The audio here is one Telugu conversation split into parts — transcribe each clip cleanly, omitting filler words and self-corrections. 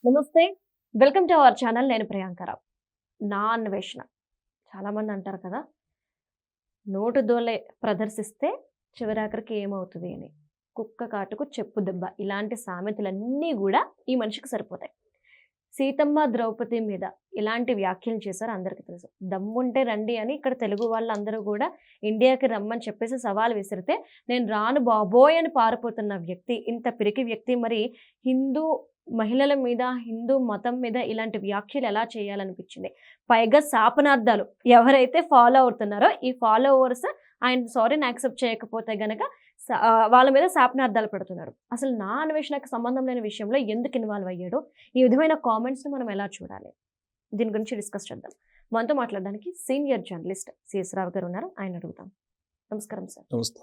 నమస్తే. Welcome to our channel. నేను ప్రియాంకరావు. నా అన్వేషణ. చాలామంది అంటారు కదా! నోటు దూలే ప్రదర్శిస్తే చివరాఖరికి ఏమవుతది అని. కుక్క కాటుకు చెప్పు దెబ్బ. ఇలాంటి సామెతలన్నీ గూడా ఈ మనిషికి సరిపోతాయి. సీతమ్మ, ద్రౌపది మీద ఎలాంటి వ్యాఖ్యలు చేశారో అందరికీ తెలుసు. దమ్ముంటే రండి అని ఇక్కడ తెలుగు వాళ్ళందరూ గూడా ఇండియాకి రమ్మని చెప్పేసి సవాల్ విసిరితే, నేను రాను బాబోయ్ అని పారిపోతున్న వ్యక్తి, ఇంత పిరికి వ్యక్తి మరి హిందూ మహిళల మీద, హిందూ మతం మీద ఇలాంటి వ్యాఖ్యలు ఎలా చేయాలనిపించింది. పైగా శాపనార్థాలు ఎవరైతే ఫాలో అవుతున్నారో ఈ ఫాలోవర్స్ ఆయన సారీని యాక్సెప్ట్ చేయకపోతే గనక వాళ్ళ మీద శాపనార్థాలు పెడుతున్నారు. అసలు నా అన్వేషణకు సంబంధం లేని విషయంలో ఎందుకు ఇన్వాల్వ్ అయ్యాడో, ఈ విధమైన కామెంట్స్ని మనం ఎలా చూడాలి, దీని గురించి డిస్కస్ చేద్దాం. మనతో మాట్లాడడానికి సీనియర్ జర్నలిస్ట్ సిఎస్ రావు గారు ఉన్నారు. ఆయన అడుగుతాం. నమస్కారం సార్. నమస్తే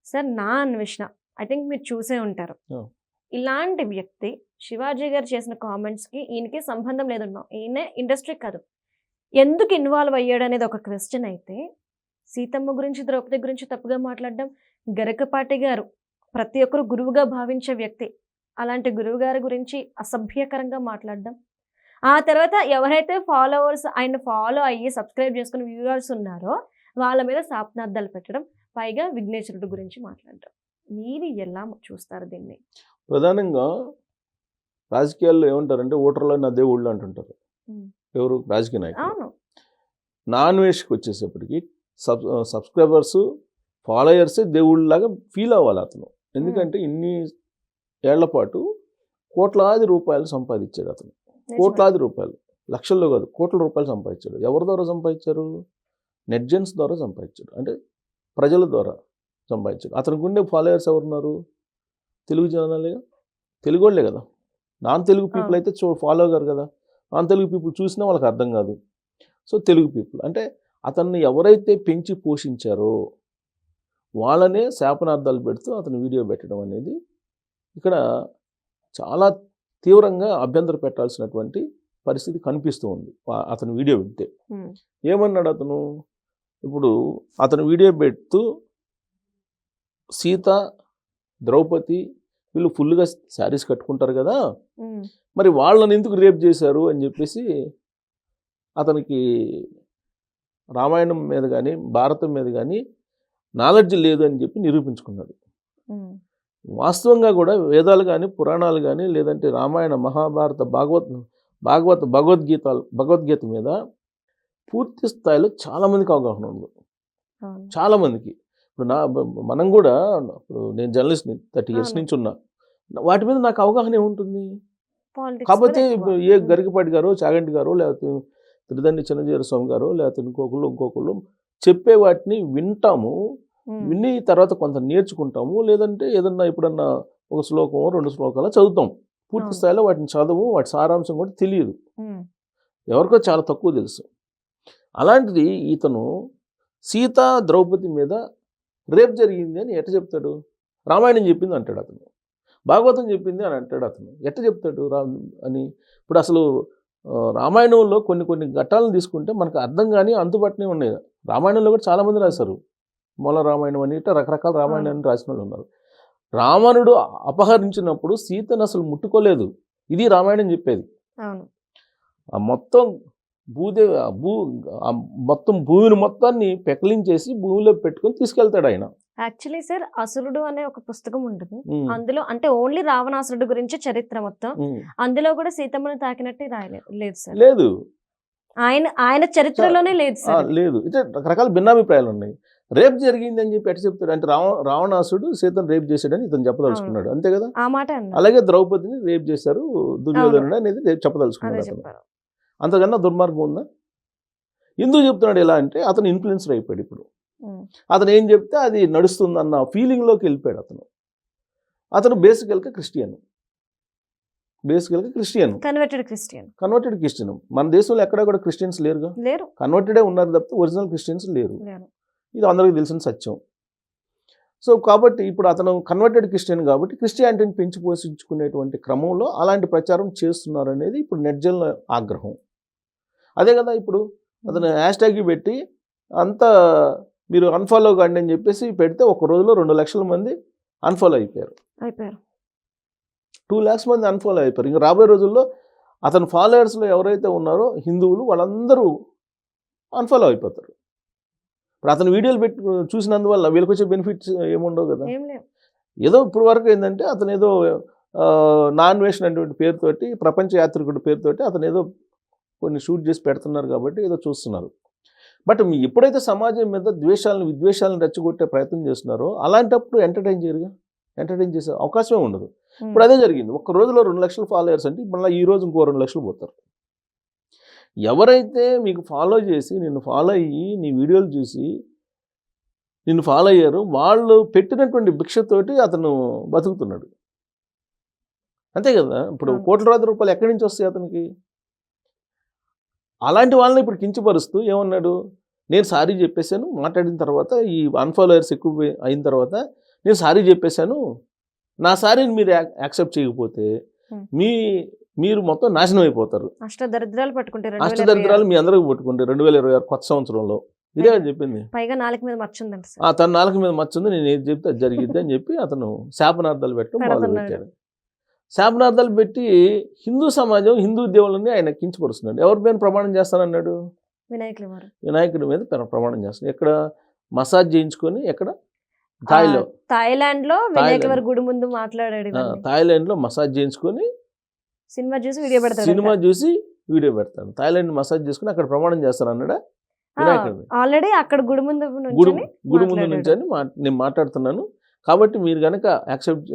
సార్, నా అన్వేషణ ఐ థింక్ మీరు చూసే ఉంటారు. ఇలాంటి వ్యక్తి శివాజీ గారు చేసిన కామెంట్స్కి ఈయనకి సంబంధం లేదన్నాం. ఈయన ఇండస్ట్రీ కాదు, ఎందుకు ఇన్వాల్వ్ అయ్యాడు అనేది ఒక క్వశ్చన్ అయితే, సీతమ్మ గురించి, ద్రౌపది గురించి తప్పుగా మాట్లాడడం, గరికపాటి గారు ప్రతి ఒక్కరు గురువుగా భావించే వ్యక్తి, అలాంటి గురువు గారి గురించి అసభ్యకరంగా మాట్లాడడం, ఆ తర్వాత ఎవరైతే ఫాలోవర్స్ ఆయన ఫాలో అయ్యి సబ్స్క్రైబ్ చేసుకుని వ్యూవర్స్ ఉన్నారో వాళ్ళ మీద శాపనార్థాలు పెట్టడం, పైగా విఘ్నేశ్వరుడు గురించి మాట్లాడడం. మీరు ఎలా చూస్తారు దీన్ని? ప్రధానంగా రాజకీయాల్లో ఏమంటారంటే ఓటర్లో నా దేవుళ్ళు అంటుంటారు. ఎవరు? రాజకీయ నాయకులు. నాన్ వేష్కి వచ్చేసేపటికి సబ్స్క్రైబర్స్, ఫాలోయర్స్ దేవుళ్ళలాగా ఫీల్ అవ్వాలి అతను. ఎందుకంటే ఇన్ని ఏళ్ల పాటు కోట్లాది రూపాయలు సంపాదించాడు అతను. కోట్లాది రూపాయలు, లక్షల్లో కాదు, కోట్ల రూపాయలు సంపాదించాడు. ఎవరి ద్వారా సంపాదించారు? నెట్జన్స్ ద్వారా సంపాదించాడు, అంటే ప్రజల ద్వారా సంపాదించాడు. అతనికి ఉండే ఫాలోయర్స్ ఎవరున్నారు? తెలుగు జనాలే, తెలుగు వాళ్ళే కదా. నాన్ తెలుగు పీపుల్ అయితే ఫాలో అవ్వరు కదా. నాన్ తెలుగు పీపుల్ చూసినా వాళ్ళకి అర్థం కాదు. సో తెలుగు పీపుల్ అంటే అతన్ని ఎవరైతే పెంచి పోషించారో వాళ్ళనే శాపనార్థాలు పెడుతూ అతను వీడియో పెట్టడం అనేది ఇక్కడ చాలా తీవ్రంగా అభ్యంతర పెట్టాల్సినటువంటి పరిస్థితి కనిపిస్తూ ఉంది. అతను వీడియో వింటే ఏమన్నాడు అతను? ఇప్పుడు అతను వీడియో పెడుతూ సీత, ద్రౌపది వీళ్ళు ఫుల్గా శారీస్ కట్టుకుంటారు కదా, మరి వాళ్ళని ఎందుకు రేప్ చేశారు అని చెప్పేసి అతనికి రామాయణం మీద కానీ భారతం మీద కానీ నాలెడ్జ్ లేదు అని చెప్పి నిరూపించుకున్నాడు. వాస్తవంగా కూడా వేదాలు కానీ, పురాణాలు కానీ, లేదంటే రామాయణ, మహాభారత, భగవద్గీత మీద పూర్తి స్థాయిలో చాలామందికి అవగాహన ఉంది. చాలామందికి. ఇప్పుడు మనం కూడా, ఇప్పుడు నేను జర్నలిస్ట్ని 30 years నుంచి ఉన్నా, వాటి మీద నాకు అవగాహన ఏముంటుంది? కాకపోతే ఏ గరికపాటి గారు, చాగంటి గారు, లేకపోతే త్రిదండి చిన్నజీర స్వామి గారు, లేకపోతే ఇంకొకళ్ళు చెప్పే వాటిని వింటాము. విని తర్వాత కొంత నేర్చుకుంటాము. లేదంటే ఏదన్నా ఎప్పుడన్నా ఒక శ్లోకమో 2 శ్లోకాలు చదువుతాం. పూర్తి స్థాయిలో వాటిని చదువు, వాటి సారాంశం కూడా తెలియదు. ఎవరికో చాలా తక్కువ తెలుసు. అలాంటిది ఇతను సీత, ద్రౌపది మీద రేపు జరిగింది అని ఎట్ట చెప్తాడు? రామాయణం చెప్పింది అంటాడు అతను, భాగవతం చెప్పింది అని అంటాడు అతను. ఎట్ట చెప్తాడు అని? ఇప్పుడు అసలు రామాయణంలో కొన్ని ఘట్టాలను తీసుకుంటే మనకు అర్థం కానీ అంతుబట్టనే ఉన్నాయి. రామాయణంలో కూడా చాలామంది రాశారు. మూల రామాయణం అని ఇట్లా రకరకాల రామాయణాన్ని రాసిన వాళ్ళు ఉన్నారు. రావణుడు అపహరించినప్పుడు సీతను అసలు ముట్టుకోలేదు. ఇది రామాయణం చెప్పేది. ఆ మొత్తం మొత్తం భూమిని మొత్తాన్ని పెకలించేసి భూమిలో పెట్టుకొని తీసుకెళ్తాడు ఆయన. యాక్చువల్లీ సార్, అసురుడు అనే ఒక పుస్తకం ఉంటుంది. అందులో అంటే ఓన్లీ రావణాసురుడు గురించి చరిత్ర మొత్తం. అందులో కూడా సీతమ్మని తాకినట్టు రాయలేదు సార్. లేదు, ఆయన చరిత్రలోనే లేదు సార్. లేదు, ఇట్లా రకరకాల భిన్నాభిప్రాయాలు ఉన్నాయి. రేప్ జరిగింది అని చెప్పి ఎట్ట చెప్తాడు అంటే, రావణాసుడు సీతను రేప్ చేశాడని ఇతను చెప్పదలుచుకున్నాడు, అంతే కదా. ఆ మాట అలాగే ద్రౌపదిని రేప్ చేశారు దుర్యోధనుడు అనేది చెప్పదలుచుకున్నాడు. అంతకన్నా దుర్మార్గం ఉందా? ఎందుకు చెప్తున్నాడు ఇలా అంటే, అతను ఇన్ఫ్లుయెన్సర్ అయిపోయాడు. ఇప్పుడు అతను ఏం చెప్తే అది నడుస్తుందన్న ఫీలింగ్లోకి వెళ్ళిపోయాడు అతను. అతను బేసికల్గా క్రిస్టియన్. Converted Christian. మన దేశంలో ఎక్కడ కూడా క్రిస్టియన్స్ లేరుగా. కన్వర్టెడే ఉన్నారు తప్పితే ఒరిజినల్ క్రిస్టియన్స్ లేరు. ఇది అందరికీ తెలిసిన సత్యం. సో కాబట్టి ఇప్పుడు అతను కన్వర్టెడ్ క్రిస్టియన్ కాబట్టి క్రిస్టియానిటీని పెంచి పోషించుకునేటువంటి క్రమంలో అలాంటి ప్రచారం చేస్తున్నారు అనేది ఇప్పుడు నెట్జన్ల ఆగ్రహం. అదే కదా, ఇప్పుడు అతను హ్యాష్ట్యాగ్ పెట్టి అంతా మీరు అన్ఫాలో కండి అని చెప్పేసి పెడితే ఒక రోజులో 2 లక్షల మంది అన్ఫాలో అయిపోయారు. 2 lakhs మంది అన్ఫాలో అయిపోయారు. ఇంకా రాబోయే రోజుల్లో అతని ఫాలోయర్స్లో ఎవరైతే ఉన్నారో హిందువులు వాళ్ళందరూ అన్ఫాలో అయిపోతారు. ఇప్పుడు అతని వీడియోలు పెట్టి చూసినందువల్ల వీళ్ళకి వచ్చే బెనిఫిట్స్ ఏముండవు కదా. ఏదో ఇప్పుడు వరకు ఏంటంటే అతను ఏదో నాన్వేషన్ అనేటువంటి పేరుతోటి, ప్రపంచ యాత్రికుడి పేరుతోటి అతను ఏదో కొన్ని షూట్ చేసి పెడుతున్నారు కాబట్టి ఏదో చూస్తున్నారు. బట్ ఎప్పుడైతే సమాజం మీద విద్వేషాలను రెచ్చగొట్టే ప్రయత్నం చేస్తున్నారో అలాంటప్పుడు ఎంటర్టైన్ చేసే అవకాశమే ఉండదు. ఇప్పుడు అదే జరిగింది. ఒక్క రోజులో 2 లక్షల ఫాలోయర్స్ అంటే మళ్ళీ ఈ రోజు ఇంకో 2 లక్షలు పోతారు. ఎవరైతే మీకు ఫాలో చేసి నిన్ను ఫాలో అయ్యి నీ వీడియోలు చూసి నిన్ను ఫాలో అయ్యారు వాళ్ళు పెట్టినటువంటి భిక్షతోటి అతను బతుకుతున్నాడు. అంతే కదా. ఇప్పుడు కోట్లాది రూపాయలు ఎక్కడి నుంచి వస్తాయి అతనికి? అలాంటి వాళ్ళని ఇప్పుడు కించపరుస్తూ ఏమన్నాడు, నేను సారీ చెప్పేశాను మాట్లాడిన తర్వాత, ఈ అన్ఫాలోయర్స్ ఎక్కువ అయిన తర్వాత నేను సారీ చెప్పేశాను, నా సారీని మీరు యాక్సెప్ట్ చేయకపోతే మీరు మొత్తం నాశనం అయిపోతారు, అష్టదరిద్రాలు మీ అందరికి పట్టుకుంటే 2026 కొత్త సంవత్సరంలో. ఇదే చెప్పింది. పైగా నాలుగు మీద మచ్చ ఉంది, తన నాలుగు మీద మచ్చ ఉంది, నేను ఏది చెప్తే అది జరిగిద్ది అని చెప్పి అతను శాపనార్థాలు పెట్టడం మొదలు పెట్టాడు. శాపనార్థాలు పెట్టి హిందూ సమాజం, హిందూ దేవుళ్ళని ఆయన కించపరుస్తున్నాడు. ఎవరి మీద ప్రమాణం చేస్తానన్నాడు? వినాయకుడి మీద ప్రమాణం చేస్తాను. ఎక్కడ? మసాజ్ చేయించుకొని, ఎక్కడ? థాయిలాండ్ లో గుడి ముందు మాట్లాడాడు. థాయిలాండ్ లో మసాజ్ చేయించుకొని సినిమా చూసి వీడియో పెడతాను. థాయిలాండ్ మసాజ్ చేసుకుని అక్కడ ప్రమాణం చేస్తాను అన్నాడా? ఆల్రెడీ అక్కడ గుడి ముందు నుంచి అని నేను మాట్లాడుతున్నాను, కాబట్టి మీరు కనుక యాక్సెప్ట్,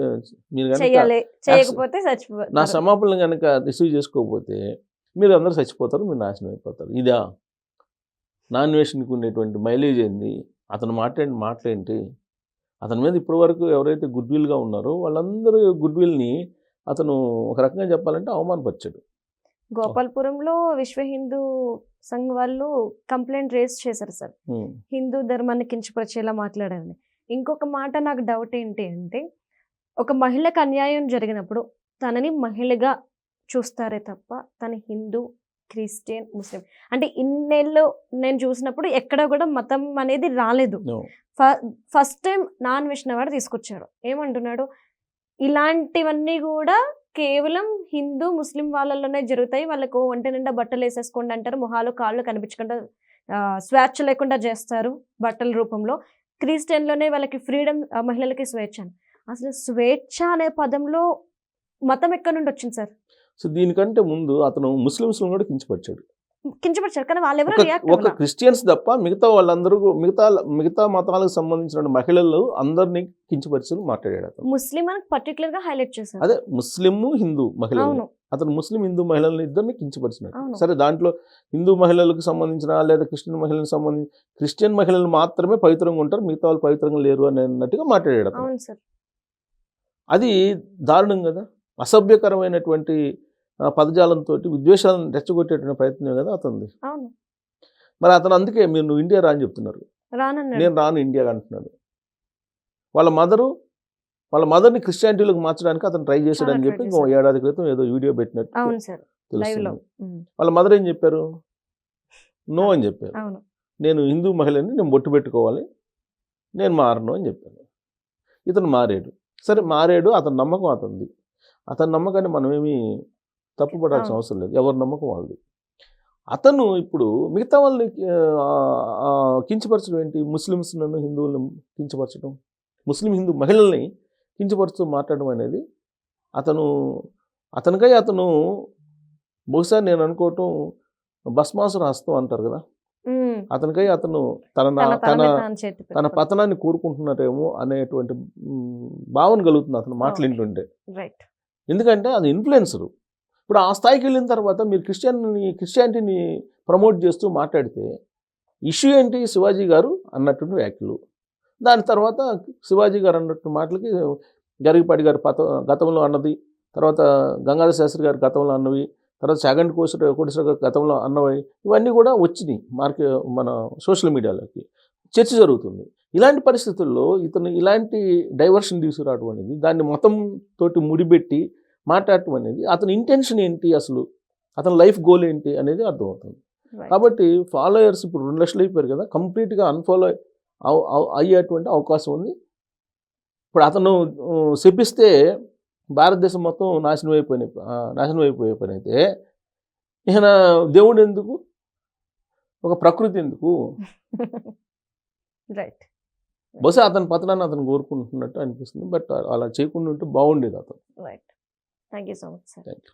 మీరు కనుక నా క్షమాపణలు కనుక రిసీవ్ చేసుకోకపోతే మీరు అందరూ చచ్చిపోతారు, మీరు నాశనం అయిపోతారు. ఇదా నాన్వేషన్కి ఉండేటువంటి మైలేజ్ ఏంది? అతను మాట్లాడేంటి? అతని మీద ఇప్పటి వరకు ఎవరైతే గుడ్ విల్గా ఉన్నారో వాళ్ళందరూ గుడ్ విల్ని అతను ఒక రకంగా చెప్పాలంటే అవమానపరిచాడు. గోపాల్పురంలో విశ్వ హిందూ సంఘ్ వాళ్ళు కంప్లైంట్ రేస్ చేశారు సార్, హిందూ ధర్మాన్ని కించపరిచేలా మాట్లాడారని. ఇంకొక మాట నాకు డౌట్ ఏంటి అంటే, ఒక మహిళకు అన్యాయం జరిగినప్పుడు తనని మహిళగా చూస్తారే తప్ప తన హిందూ, క్రిస్టియన్, ముస్లిం అంటే ఇన్నేళ్ళు నేను చూసినప్పుడు ఎక్కడ కూడా మతం అనేది రాలేదు. ఫస్ట్ టైం నాన్ వైష్ణవాడు తీసుకొచ్చాడు. ఏమంటున్నాడు, ఇలాంటివన్నీ కూడా కేవలం హిందూ, ముస్లిం వాళ్ళలోనే జరుగుతాయి, వాళ్ళకు ఒంటి నిండా బట్టలు వేసేసుకోండి అంటారు, మొహాలు కాళ్ళు కనిపించకుండా స్వేచ్ఛ లేకుండా చేస్తారు బట్టల రూపంలో. క్రిస్టియన్లోనే వాళ్ళకి ఫ్రీడమ్, మహిళలకి స్వేచ్ఛ. అసలు స్వేచ్ఛ అనే పదంలో మతం ఎక్కడి నుండి వచ్చింది సార్? సో దీనికంటే ముందు అతను ముస్లిమ్స్ కూడా కించపరిచాడు, కానీ వాళ్ళెవరూ ఒక క్రిస్టియన్స్ తప్ప మిగతా వాళ్ళందరూ, మిగతా మతాలకు సంబంధించిన మహిళలు అందరినీ కించపరిచి మాట్లాడాడు. అతను ముస్లిం అని పర్టికులర్ గా హైలైట్ చేశారు. అదే ముస్లిం, హిందూ మహిళలు, అతను ముస్లిం, హిందూ మహిళలను ఇద్దరిని కించపరిచినాడు. సరే, దాంట్లో హిందూ మహిళలకు సంబంధించిన లేదా క్రిస్టియన్ మహిళలకు సంబంధించి, క్రిస్టియన్ మహిళలు మాత్రమే పవిత్రంగా ఉంటారు, మిగతా వాళ్ళు పవిత్రంగా లేరు అన్నట్టుగా మాట్లాడాడు అతను. అది దారుణం కదా. అసభ్యకరమైనటువంటి పదజాలంతో విద్వేషాలను రెచ్చగొట్టేటువంటి ప్రయత్నం కదా అతనిది. మరి అతను అందుకే నువ్వు ఇండియా రాని చెప్తున్నారు, నేను రాను ఇండియా అంటున్నాడు. వాళ్ళ మదర్ని క్రిస్టియానిటీలోకి మార్చడానికి అతను ట్రై చేశాడని చెప్పి 1 ఏడాది క్రితం ఏదో వీడియో పెట్టినట్టు తెలుస్తుంది. వాళ్ళ మదర్ ఏం చెప్పారు? నో అని చెప్పారు. నేను హిందూ మహిళని, నేను బొట్టు పెట్టుకోవాలి, నేను మారను అని చెప్పాను. ఇతను మారాడు. సరే, మారాడు, అతని నమ్మకం అతనిది. అతని నమ్మకాన్ని మనమేమి తప్పుపడాల్సిన అవసరం లేదు, ఎవరి నమ్మకం వాళ్ళది. అతను ఇప్పుడు మిగతా వాళ్ళని కించపరచడం ఏంటి? ముస్లిమ్స్లను, హిందువులను కించపరచడం, ముస్లిం హిందూ మహిళల్ని కించపరుస్తూ మాట్లాడడం అనేది అతనికై అతను బహుశా నేను అనుకోవటం భస్మాసుర హస్తం అంటారు కదా, అతనికై అతను తన పతనాన్ని కోరుకుంటున్నారేమో అనేటువంటి భావన కలుగుతుంది అతను మాట్లాడుతుంటే. ఎందుకంటే అది ఇన్ఫ్లుయెన్సరు. ఇప్పుడు ఆ స్థాయికి వెళ్ళిన తర్వాత మీరు క్రిస్టియానిటీని ప్రమోట్ చేస్తూ మాట్లాడితే ఇష్యూ ఏంటి? శివాజీ గారు అన్నట్టు వ్యాఖ్యలు, దాని తర్వాత శివాజీ గారు అన్నట్టు మాటలకి గరికపాటి గారు గతంలో అన్నది, తర్వాత గంగాధర శాస్త్రి గారు గతంలో అన్నవి, తర్వాత చాగంటి కోటేశ్వర గారు గతంలో అన్నవి, ఇవన్నీ కూడా వచ్చినాయి మన సోషల్ మీడియాలోకి, చర్చ జరుగుతుంది. ఇలాంటి పరిస్థితుల్లో ఇతను ఇలాంటి డైవర్షన్ తీసుకురావడం అనేది, దాన్ని మతం తోటి ముడిపెట్టి మాట్లాడటం అనేది, అతని ఇంటెన్షన్ ఏంటి, అసలు అతని లైఫ్ గోల్ ఏంటి అనేది అర్థమవుతుంది. కాబట్టి ఫాలోయర్స్ ఇప్పుడు 2 లక్షలు అయిపోయారు కదా, కంప్లీట్గా అన్ఫాలో అయ్యేటువంటి అవకాశం ఉంది. ఇప్పుడు అతను శపిస్తే భారతదేశం మొత్తం నాశనం అయిపోయే పని అయితే ఈయన దేవుడు ఎందుకు, ఒక ప్రకృతి ఎందుకు? రైట్. బహుశా అతని పతనాన్ని అతను కోరుకుంటున్నట్టు అనిపిస్తుంది. బట్ అలా చేయకుండా ఉంటే బాగుండేది అతను. Right. Thank you so much sir. Thank you.